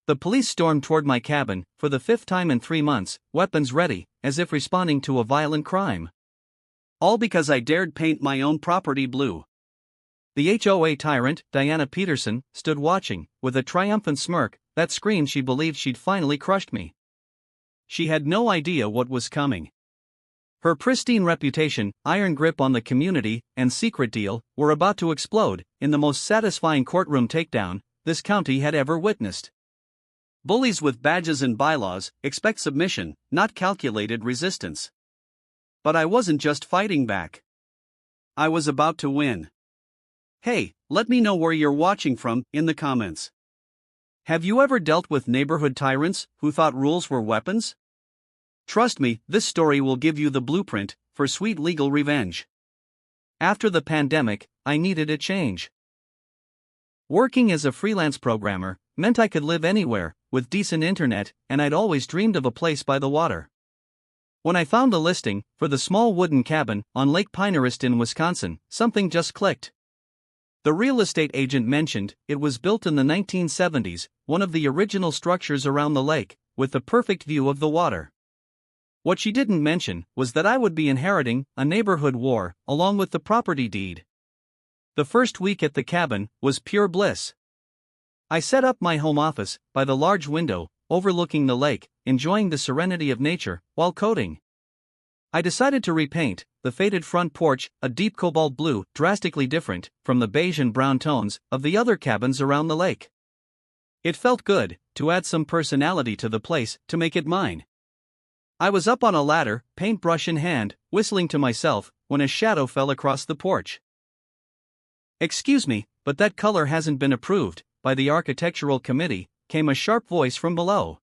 The police stormed toward my cabin, for the 5th time in 3 months, weapons ready, as if responding to a violent crime. All because I dared paint my own property blue. The HOA tyrant, Diana Peterson, stood watching, with a triumphant smirk that screamed she believed she'd finally crushed me. She had no idea what was coming. Her pristine reputation, iron grip on the community, and secret deal were about to explode in the most satisfying courtroom takedown this county had ever witnessed. Bullies with badges and bylaws expect submission, not calculated resistance. But I wasn't just fighting back. I was about to win. Hey, let me know where you're watching from in the comments. Have you ever dealt with neighborhood tyrants who thought rules were weapons? Trust me, this story will give you the blueprint for sweet legal revenge. After the pandemic, I needed a change. Working as a freelance programmer meant I could live anywhere, with decent internet, and I'd always dreamed of a place by the water. When I found the listing for the small wooden cabin on Lake Pinehurst in Wisconsin, something just clicked. The real estate agent mentioned it was built in the 1970s, one of the original structures around the lake, with the perfect view of the water. What she didn't mention was that I would be inheriting a neighborhood war along with the property deed. The first week at the cabin was pure bliss. I set up my home office by the large window overlooking the lake, enjoying the serenity of nature while coding. I decided to repaint the faded front porch a deep cobalt blue, drastically different from the beige and brown tones of the other cabins around the lake. It felt good to add some personality to the place to make it mine. I was up on a ladder, paintbrush in hand, whistling to myself, when a shadow fell across the porch. "Excuse me, but that color hasn't been approved by the architectural committee," came a sharp voice from below.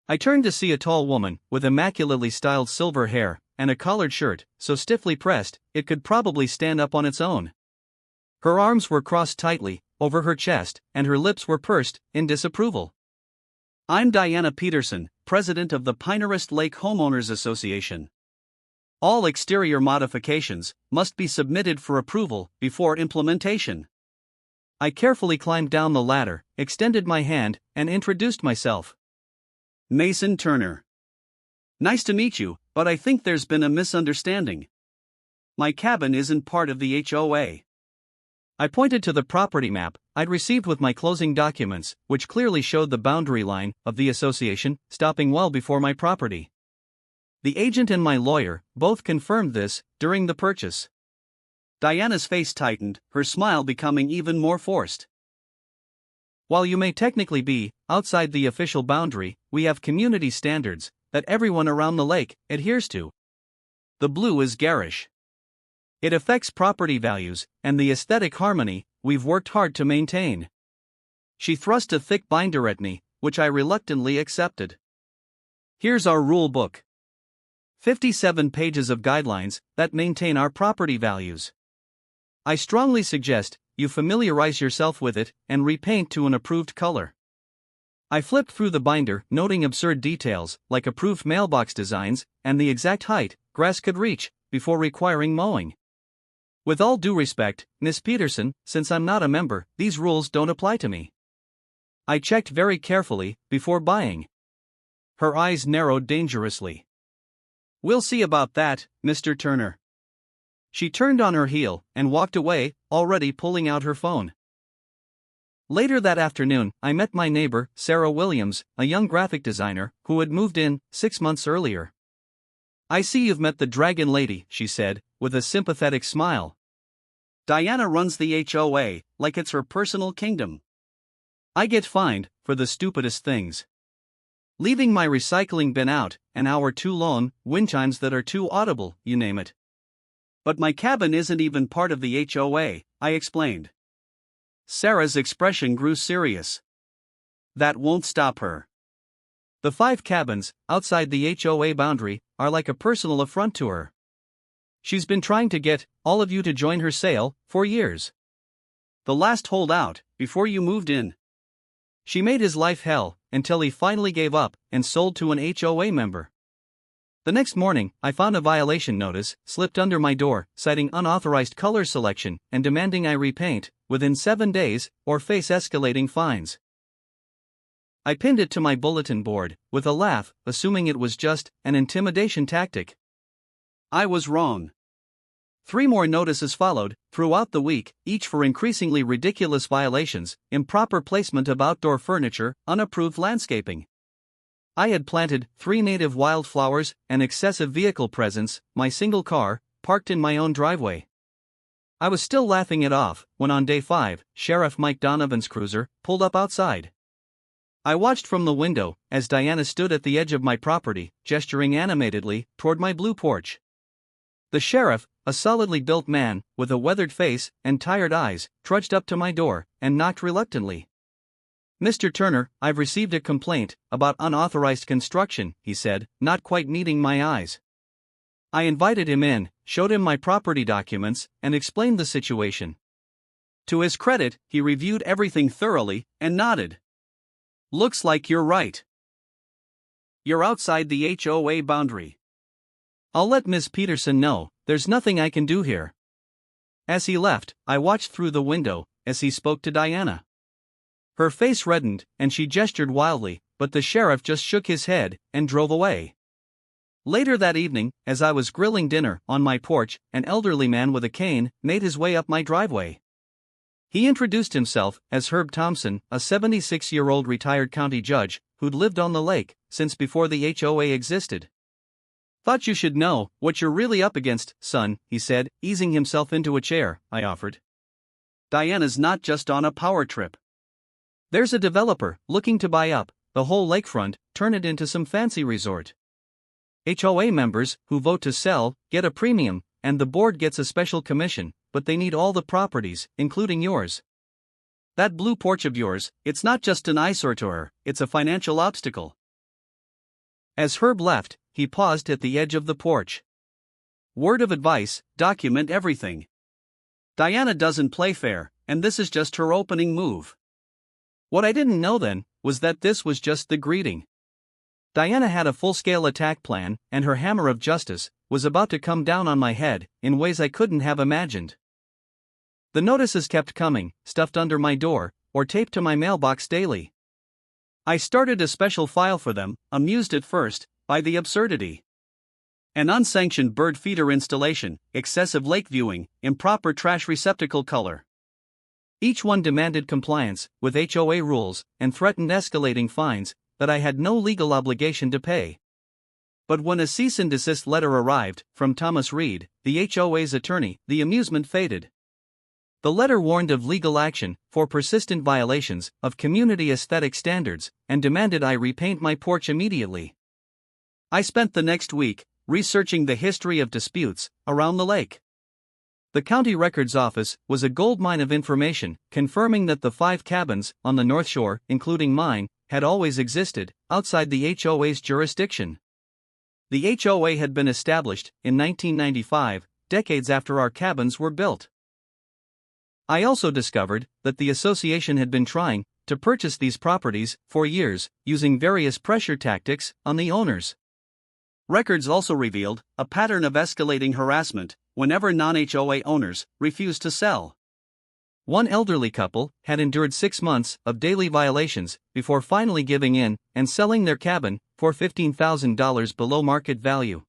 I turned to see a tall woman with immaculately styled silver hair and a collared shirt so stiffly pressed it could probably stand up on its own. Her arms were crossed tightly over her chest and her lips were pursed in disapproval. "I'm Diana Peterson, president of the Pinehurst Lake Homeowners Association. All exterior modifications must be submitted for approval before implementation." I carefully climbed down the ladder, extended my hand, and introduced myself. "Mason Turner. Nice to meet you, but I think there's been a misunderstanding. My cabin isn't part of the HOA." I pointed to the property map I'd received with my closing documents, which clearly showed the boundary line of the association, stopping well before my property. The agent and my lawyer both confirmed this during the purchase. Diana's face tightened, her smile becoming even more forced. "While you may technically be outside the official boundary, we have community standards that everyone around the lake adheres to. The blue is garish. It affects property values and the aesthetic harmony we've worked hard to maintain." She thrust a thick binder at me, which I reluctantly accepted. "Here's our rule book. 57 pages of guidelines that maintain our property values. I strongly suggest you familiarize yourself with it and repaint to an approved color." I flipped through the binder, noting absurd details like approved mailbox designs and the exact height grass could reach before requiring mowing. "With all due respect, Miss Peterson, since I'm not a member, these rules don't apply to me." I checked very carefully before buying. Her eyes narrowed dangerously. "We'll see about that, Mr. Turner." She turned on her heel and walked away, already pulling out her phone. Later that afternoon, I met my neighbor, Sarah Williams, a young graphic designer who had moved in 6 months earlier. "I see you've met the Dragon Lady," she said, with a sympathetic smile. "Diana runs the HOA like it's her personal kingdom. I get fined for the stupidest things. Leaving my recycling bin out an hour too long, wind chimes that are too audible, you name it. But my cabin isn't even part of the HOA," I explained. Sarah's expression grew serious. "That won't stop her. The 5 cabins outside the HOA boundary are like a personal affront to her. She's been trying to get all of you to join her sale for years. The last holdout, before you moved in. She made his life hell until he finally gave up and sold to an HOA member. The next morning, I found a violation notice slipped under my door, citing unauthorized color selection and demanding I repaint within 7 days or face escalating fines. I pinned it to my bulletin board, with a laugh, assuming it was just an intimidation tactic. I was wrong. 3 more notices followed, throughout the week, each for increasingly ridiculous violations: improper placement of outdoor furniture, unapproved landscaping. I had planted 3 native wildflowers, an excessive vehicle presence, my single car, parked in my own driveway. I was still laughing it off, when on day 5, Sheriff Mike Donovan's cruiser pulled up outside. I watched from the window, as Diana stood at the edge of my property, gesturing animatedly toward my blue porch. The sheriff, a solidly built man, with a weathered face and tired eyes, trudged up to my door, and knocked reluctantly. "Mr. Turner, I've received a complaint about unauthorized construction," he said, not quite meeting my eyes. I invited him in, showed him my property documents, and explained the situation. To his credit, he reviewed everything thoroughly, and nodded. "Looks like you're right. You're outside the HOA boundary. I'll let Miss Peterson know, there's nothing I can do here." As he left, I watched through the window, as he spoke to Diana. Her face reddened, and she gestured wildly, but the sheriff just shook his head, and drove away. Later that evening, as I was grilling dinner on my porch, an elderly man with a cane made his way up my driveway. He introduced himself as Herb Thompson, a 76-year-old retired county judge, who'd lived on the lake since before the HOA existed. "Thought you should know what you're really up against, son," he said, easing himself into a chair. I offered. "Diana's not just on a power trip. There's a developer looking to buy up the whole lakefront, turn it into some fancy resort. HOA members who vote to sell get a premium, and the board gets a special commission, but they need all the properties, including yours. That blue porch of yours, it's not just an eyesore to her, it's a financial obstacle." As Herb left, he paused at the edge of the porch. "Word of advice: document everything. Diana doesn't play fair, and this is just her opening move." What I didn't know then was that this was just the greeting. Diana had a full-scale attack plan, and her hammer of justice was about to come down on my head in ways I couldn't have imagined. The notices kept coming, stuffed under my door, or taped to my mailbox daily. I started a special file for them, amused at first by the absurdity. An unsanctioned bird feeder installation, excessive lake viewing, improper trash receptacle color. Each one demanded compliance with HOA rules and threatened escalating fines that I had no legal obligation to pay. But when a cease and desist letter arrived from Thomas Reed, the HOA's attorney, the amusement faded. The letter warned of legal action for persistent violations of community aesthetic standards and demanded I repaint my porch immediately. I spent the next week researching the history of disputes around the lake. The county records office was a goldmine of information, confirming that the 5 cabins on the North Shore, including mine, had always existed outside the HOA's jurisdiction. The HOA had been established in 1995, decades after our cabins were built. I also discovered that the association had been trying to purchase these properties for years, using various pressure tactics on the owners. Records also revealed a pattern of escalating harassment whenever non-HOA owners refused to sell. One elderly couple had endured 6 months of daily violations before finally giving in and selling their cabin for $15,000 below market value.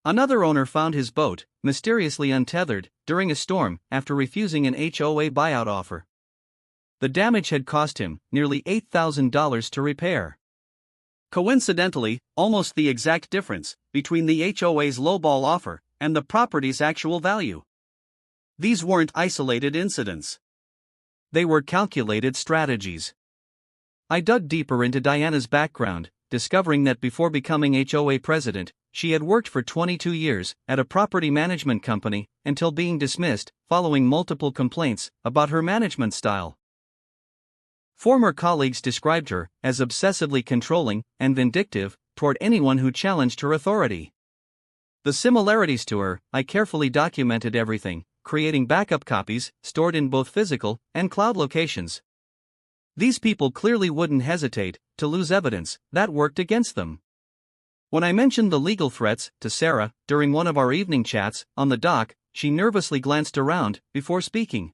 Another owner found his boat mysteriously untethered during a storm after refusing an HOA buyout offer. The damage had cost him nearly $8,000 to repair. Coincidentally, almost the exact difference between the HOA's lowball offer and the property's actual value. These weren't isolated incidents. They were calculated strategies. I dug deeper into Diana's background, discovering that before becoming HOA president, she had worked for 22 years at a property management company until being dismissed following multiple complaints about her management style. Former colleagues described her as obsessively controlling and vindictive toward anyone who challenged her authority. The similarities to her, I carefully documented everything, creating backup copies stored in both physical and cloud locations. These people clearly wouldn't hesitate to lose evidence that worked against them. When I mentioned the legal threats to Sarah during one of our evening chats on the dock, she nervously glanced around before speaking.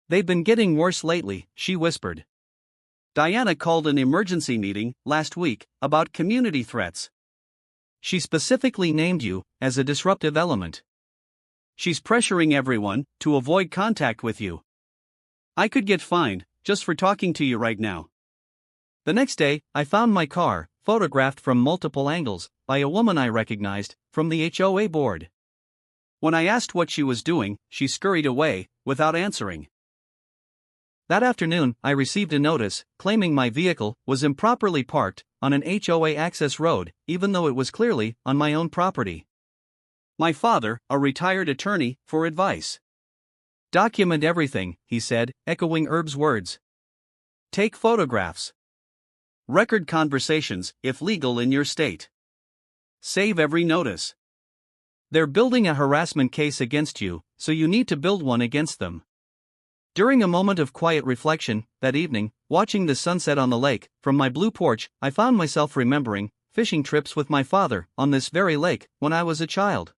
"They've been getting worse lately," she whispered. Diana called an emergency meeting last week about community threats. She specifically named you as a disruptive element. She's pressuring everyone to avoid contact with you. I could get fined just for talking to you right now. The next day, I found my car, photographed from multiple angles, by a woman I recognized from the HOA board. When I asked what she was doing, she scurried away, without answering. That afternoon, I received a notice claiming my vehicle was improperly parked on an HOA access road, even though it was clearly on my own property. My father, a retired attorney, for advice. Document everything, he said, echoing Herb's words. Take photographs. Record conversations, if legal in your state. Save every notice. They're building a harassment case against you, so you need to build one against them. During a moment of quiet reflection, that evening, watching the sunset on the lake, from my blue porch, I found myself remembering fishing trips with my father on this very lake when I was a child.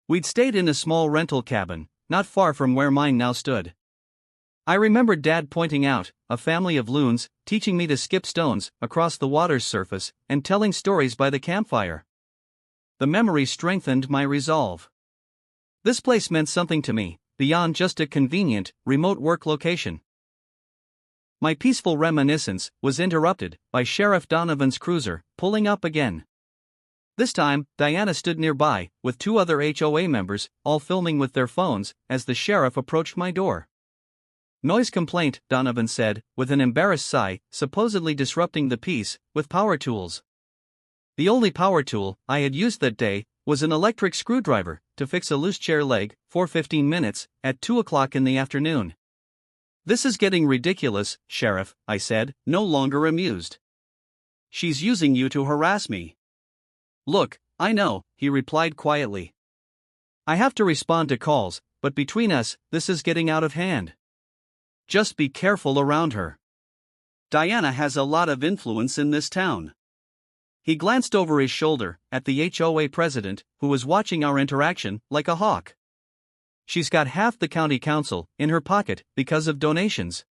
We'd stayed in a small rental cabin, not far from where mine now stood. I remembered Dad pointing out a family of loons, teaching me to skip stones across the water's surface, and telling stories by the campfire. The memory strengthened my resolve. This place meant something to me, beyond just a convenient, remote work location. My peaceful reminiscence was interrupted by Sheriff Donovan's cruiser, pulling up again. This time, Diana stood nearby, with 2 other HOA members, all filming with their phones, as the sheriff approached my door. Noise complaint, Donovan said, with an embarrassed sigh, supposedly disrupting the peace with power tools. The only power tool I had used that day was an electric screwdriver to fix a loose chair leg for 15 minutes at 2 o'clock in the afternoon. This is getting ridiculous, Sheriff, I said, no longer amused. She's using you to harass me. Look, I know, he replied quietly. I have to respond to calls, but between us, this is getting out of hand. Just be careful around her. Diana has a lot of influence in this town. He glanced over his shoulder at the HOA president, who was watching our interaction like a hawk. She's got half the county council in her pocket because of donations.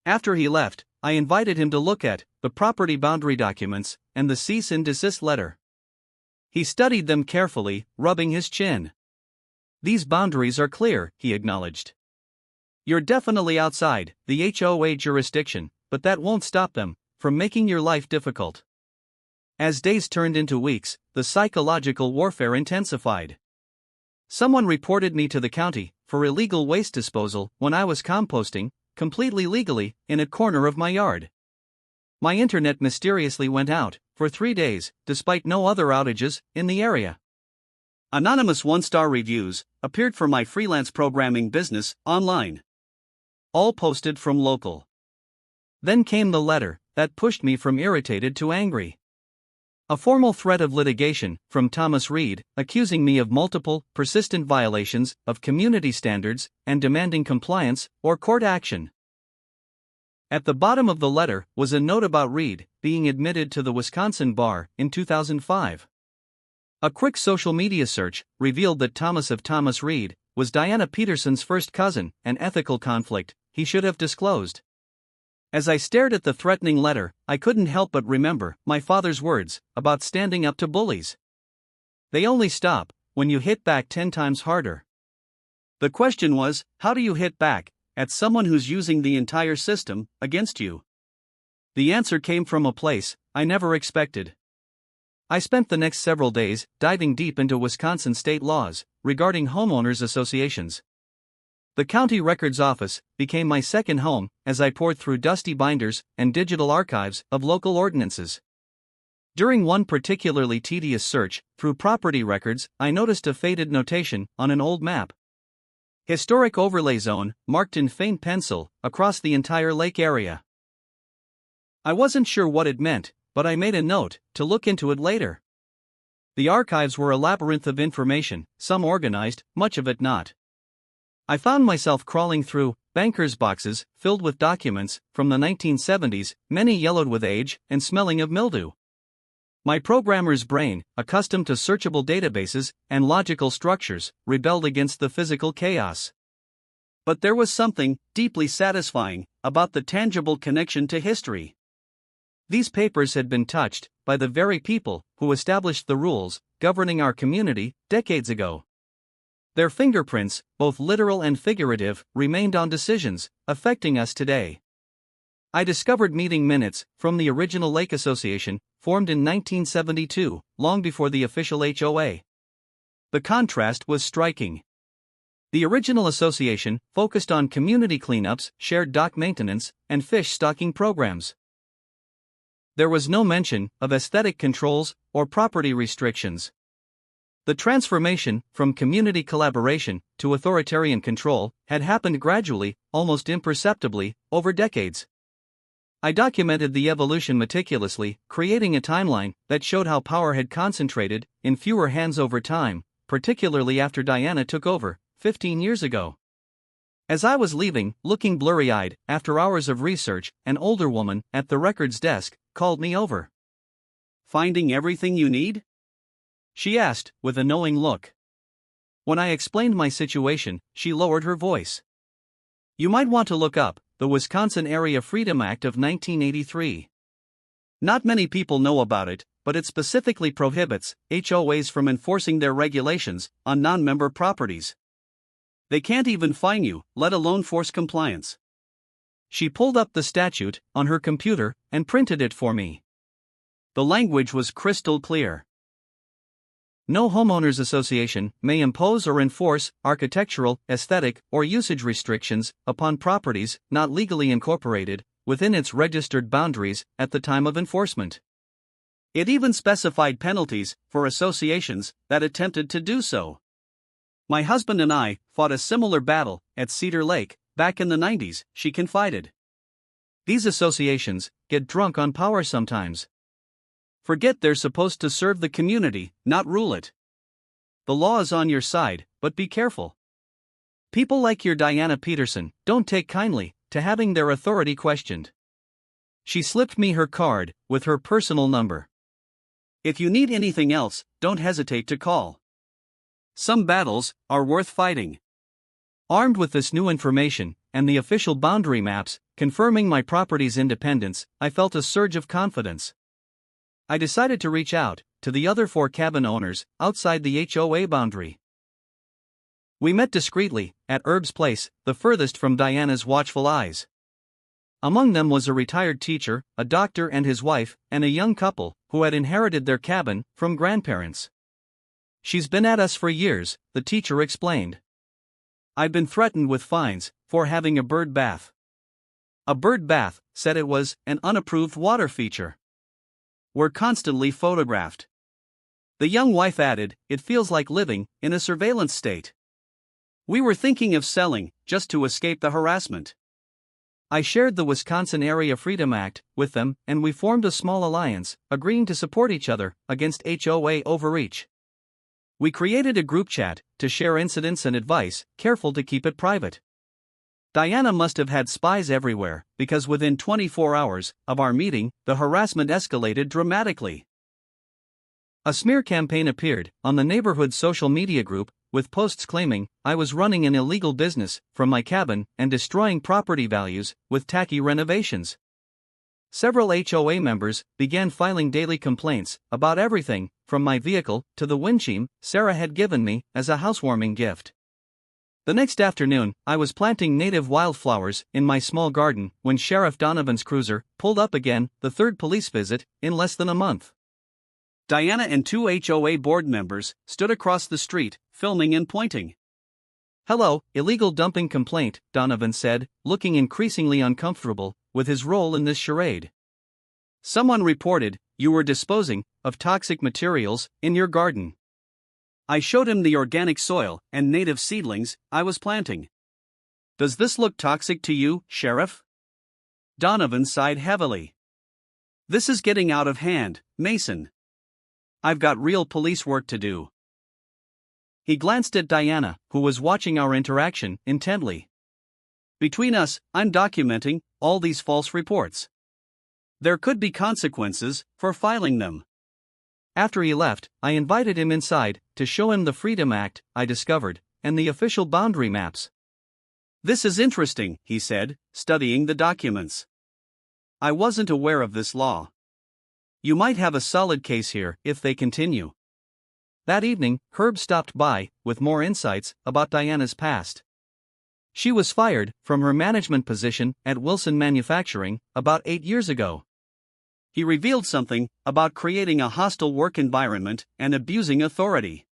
After he left, I invited him to look at the property boundary documents and the cease and desist letter. He studied them carefully, rubbing his chin. These boundaries are clear, he acknowledged. You're definitely outside the HOA jurisdiction, but that won't stop them from making your life difficult. As days turned into weeks, the psychological warfare intensified. Someone reported me to the county for illegal waste disposal when I was composting, completely legally, in a corner of my yard. My internet mysteriously went out for 3 days, despite no other outages in the area. Anonymous 1-star reviews appeared for my freelance programming business online. All posted from local. Then came the letter that pushed me from irritated to angry. A formal threat of litigation from Thomas Reed, accusing me of multiple, persistent violations of community standards and demanding compliance or court action. At the bottom of the letter was a note about Reed being admitted to the Wisconsin bar in 2005. A quick social media search revealed that Thomas of Thomas Reed was Diana Peterson's first cousin, an ethical conflict he should have disclosed. As I stared at the threatening letter, I couldn't help but remember my father's words about standing up to bullies. They only stop when you hit back 10 times harder. The question was, how do you hit back at someone who's using the entire system against you? The answer came from a place I never expected. I spent the next several days diving deep into Wisconsin state laws regarding homeowners associations. The county records office became my second home as I poured through dusty binders and digital archives of local ordinances. During one particularly tedious search through property records, I noticed a faded notation on an old map. Historic overlay zone, marked in faint pencil, across the entire lake area. I wasn't sure what it meant, but I made a note to look into it later. The archives were a labyrinth of information, some organized, much of it not. I found myself crawling through bankers' boxes filled with documents from the 1970s, many yellowed with age and smelling of mildew. My programmer's brain, accustomed to searchable databases and logical structures, rebelled against the physical chaos. But there was something deeply satisfying about the tangible connection to history. These papers had been touched by the very people who established the rules governing our community decades ago. Their fingerprints, both literal and figurative, remained on decisions affecting us today. I discovered meeting minutes from the original Lake Association, formed in 1972, long before the official HOA. The contrast was striking. The original association focused on community cleanups, shared dock maintenance, and fish stocking programs. There was no mention of aesthetic controls or property restrictions. The transformation from community collaboration to authoritarian control had happened gradually, almost imperceptibly, over decades. I documented the evolution meticulously, creating a timeline that showed how power had concentrated in fewer hands over time, particularly after Diana took over 15 years ago. As I was leaving, looking blurry-eyed, after hours of research, an older woman at the records desk called me over. "Finding everything you need?" she asked, with a knowing look. When I explained my situation, she lowered her voice. "You might want to look up the Wisconsin Area Freedom Act of 1983. Not many people know about it, but it specifically prohibits HOAs from enforcing their regulations on non-member properties. They can't even fine you, let alone force compliance." She pulled up the statute on her computer and printed it for me. The language was crystal clear. No homeowners association may impose or enforce architectural, aesthetic, or usage restrictions upon properties not legally incorporated within its registered boundaries at the time of enforcement. It even specified penalties for associations that attempted to do so. "My husband and I fought a similar battle at Cedar Lake back in the 90s, she confided. "These associations get drunk on power sometimes. Forget they're supposed to serve the community, not rule it. The law is on your side, but be careful. People like your Diana Peterson don't take kindly to having their authority questioned." She slipped me her card with her personal number. "If you need anything else, don't hesitate to call. Some battles are worth fighting." Armed with this new information and the official boundary maps confirming my property's independence, I felt a surge of confidence. I decided to reach out to the other 4 cabin owners outside the HOA boundary. We met discreetly at Herb's place, the furthest from Diana's watchful eyes. Among them was a retired teacher, a doctor and his wife, and a young couple who had inherited their cabin from grandparents. "She's been at us for years," the teacher explained. "I've been threatened with fines for having a bird bath." A bird bath said it was an unapproved water feature. "We're constantly photographed." The young wife added, "It feels like living in a surveillance state." We were thinking of selling, just to escape the harassment. I shared the Wisconsin Area Freedom Act with them, and we formed a small alliance, agreeing to support each other against HOA overreach. We created a group chat to share incidents and advice, careful to keep it private. Diana must have had spies everywhere, because within 24 hours of our meeting, the harassment escalated dramatically. A smear campaign appeared on the neighborhood social media group, with posts claiming I was running an illegal business from my cabin and destroying property values with tacky renovations. Several HOA members began filing daily complaints about everything from my vehicle to the windshield Sarah had given me as a housewarming gift. The next afternoon, I was planting native wildflowers in my small garden when Sheriff Donovan's cruiser pulled up again, the 3rd police visit in less than a month. Diana and 2 HOA board members stood across the street, filming and pointing. "Hello, illegal dumping complaint," Donovan said, looking increasingly uncomfortable with his role in this charade. "Someone reported you were disposing of toxic materials in your garden." I showed him the organic soil and native seedlings I was planting. "Does this look toxic to you, Sheriff?" Donovan sighed heavily. "This is getting out of hand, Mason. I've got real police work to do." He glanced at Diana, who was watching our interaction intently. "Between us, I'm documenting all these false reports. There could be consequences for filing them." After he left, I invited him inside to show him the Freedom Act I discovered and the official boundary maps. "This is interesting," he said, studying the documents. "I wasn't aware of this law. You might have a solid case here if they continue." That evening, Herb stopped by with more insights about Diana's past. She was fired from her management position at Wilson Manufacturing about 8 years ago. He revealed something about creating a hostile work environment and abusing authority.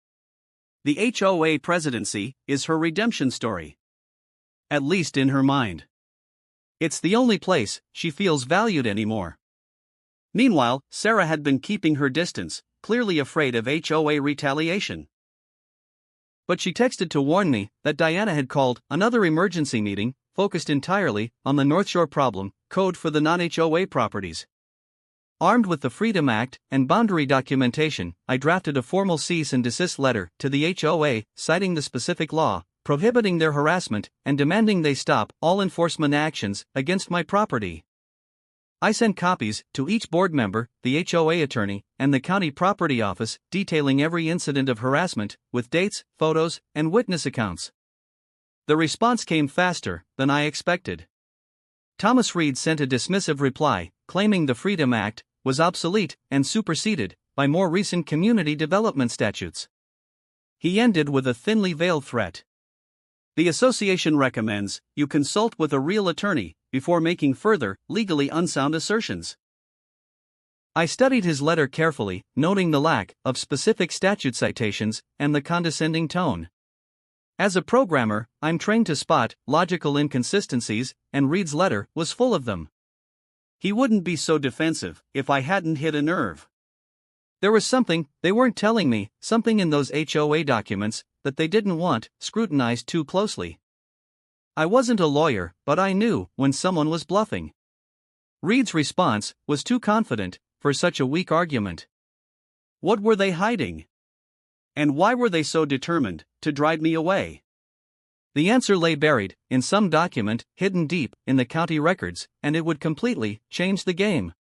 The HOA presidency is her redemption story. At least in her mind. It's the only place she feels valued anymore. Meanwhile, Sarah had been keeping her distance, clearly afraid of HOA retaliation. But she texted to warn me that Diana had called another emergency meeting, focused entirely on the North Shore problem, code for the non-HOA properties. Armed with the Freedom Act and boundary documentation, I drafted a formal cease and desist letter to the HOA, citing the specific law, prohibiting their harassment, and demanding they stop all enforcement actions against my property. I sent copies to each board member, the HOA attorney, and the county property office, detailing every incident of harassment, with dates, photos, and witness accounts. The response came faster than I expected. Thomas Reed sent a dismissive reply, claiming the Freedom Act was obsolete and superseded by more recent community development statutes. He ended with a thinly veiled threat. "The association recommends you consult with a real attorney before making further, legally unsound assertions." I studied his letter carefully, noting the lack of specific statute citations and the condescending tone. As a programmer, I'm trained to spot logical inconsistencies, and Reed's letter was full of them. He wouldn't be so defensive if I hadn't hit a nerve. There was something they weren't telling me, something in those HOA documents that they didn't want scrutinized too closely. I wasn't a lawyer, but I knew when someone was bluffing. Reed's response was too confident for such a weak argument. What were they hiding? And why were they so determined to drive me away? The answer lay buried in some document hidden deep in the county records, and it would completely change the game.